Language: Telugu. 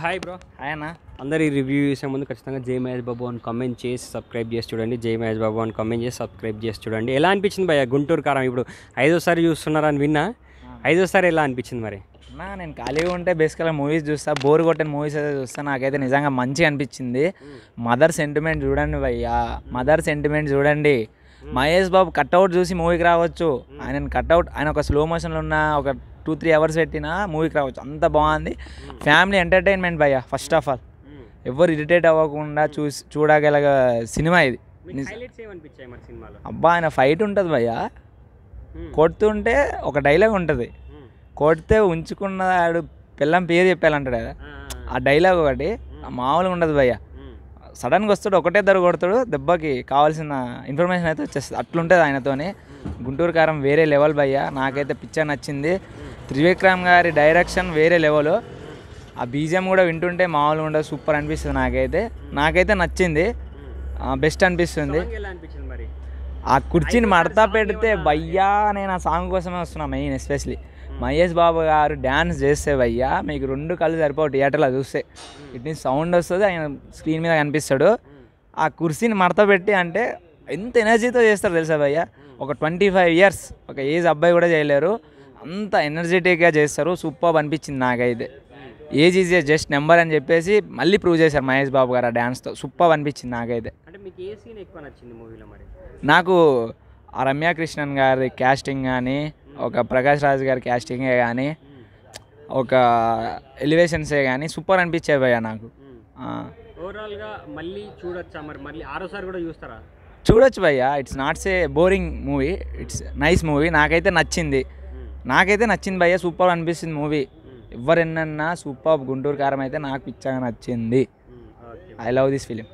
Hi bro. హాయ్ అన్న. అందరి రివ్యూ చేసే ముందు ఖచ్చితంగా జై మహేష్ బాబు అని కామెంట్ చేసి సబ్స్క్రైబ్ చేసి చూడండి. జై మహేష్ బాబు అని కామెంట్ చేసి సబ్స్క్రైబ్ చేసి చూడండి. ఎలా అనిపించింది భయ్య గుంటూరు కారం? ఇప్పుడు 5వ సారి చూస్తున్నారని విన్నా. 5వ సారి ఎలా అనిపించింది మరి? అన్న నేను ఖాళీగా ఉంటే బేసికల్గా మూవీస్ చూస్తా, బోర్ కొట్టిన మూవీస్ అయితే చూస్తా. నాకైతే నిజంగా మంచిగా అనిపించింది. మదర్ సెంటిమెంట్ చూడండి భయ్యా, మదర్ సెంటిమెంట్ చూడండి. మహేష్ బాబు కట్అవుట్ చూసి మూవీకి రావచ్చు. ఆయన ఒక స్లో మోషన్లో ఉన్న ఒక 2-3 అవర్స్ పెట్టినా మూవీకి రావచ్చు. అంత బాగుంది. ఫ్యామిలీ ఎంటర్టైన్మెంట్ భయ్యా. ఫస్ట్ ఆఫ్ ఆల్ ఎవరు ఇరిటేట్ అవ్వకుండా చూడగల సినిమా ఇది. అబ్బా ఆయన ఫైట్ ఉంటుంది భయ్యా, కొడుతుంటే ఒక డైలాగ్ ఉంటుంది, కొడితే ఉంచుకున్నాడు పిల్లం పేరు చెప్పాలంటాడు కదా, ఆ డైలాగ్ ఒకటి మామూలుగా ఉండదు భయ్యా. సడన్గా వస్తాడు, ఒకటే ధర కొడతాడు, దెబ్బకి కావాల్సిన ఇన్ఫర్మేషన్ అయితే వచ్చేస్తుంది. అట్లుంటుంది ఆయనతోని. గుంటూరు కారం వేరే లెవెల్ భయ్యా. నాకైతే పిక్చర్ నచ్చింది. త్రివిక్రమ్ గారి డైరెక్షన్ వేరే లెవెల్. ఆ బీజిఎం కూడా వింటుంటే మామూలుగా ఉండదు, సూపర్ అనిపిస్తుంది. నాకైతే నచ్చింది, బెస్ట్ అనిపిస్తుంది. ఆ కుర్చీని మడతా పెడితే భయ్యా, నేను ఆ సాంగ్ కోసమే వస్తున్నా మెయిన్. ఎస్పెషలీ మహేష్ బాబు గారు డ్యాన్స్ చేస్తే భయ్యా మీకు 2 కళ్ళు సరిపోవు థియేటర్లో చూస్తే. ఇటు నుంచి సౌండ్ వస్తుంది, ఆయన స్క్రీన్ మీద కనిపిస్తాడు. ఆ కుర్చీని మడత పెట్టి అంటే ఎంత ఎనర్జీతో చేస్తారు తెలుసా భయ్యా. ఒక 25 years ఒక ఏజ్ అబ్బాయి కూడా చేయలేరు, అంత ఎనర్జెటిక్గా చేస్తారు. సూపర్ అనిపించింది నాకైతే. ఏజ్ ఈజ్ జస్ట్ నెంబర్ అని చెప్పేసి మళ్ళీ ప్రూవ్ చేశారు మహేష్ బాబు గారు ఆ డ్యాన్స్తో. సూపర్ అనిపించింది నాకైతే. నాకు ఆ రమ్య కృష్ణన్ గారి క్యాస్టింగ్ కానీ, ఒక ప్రకాష్ రాజ్ గారి క్యాస్టింగే కానీ, ఒక ఎలివేషన్సే కానీ సూపర్ అనిపించాయి భయ్యా నాకు. ఓవరాల్గా మళ్ళీ చూడొచ్చా మరి? మళ్ళీ 6వ సారి కూడా చూస్తారా? చూడొచ్చు భయ్యా. It's not a boring movie, it's nice movie. నాకైతే నచ్చింది భయ్యా. సూపర్ అనిపిస్తుంది మూవీ. ఎవరెన్నన్నా సూపర్. గుంటూరు కారం అయితే నాకు పిచ్చగా నచ్చింది. I love this film.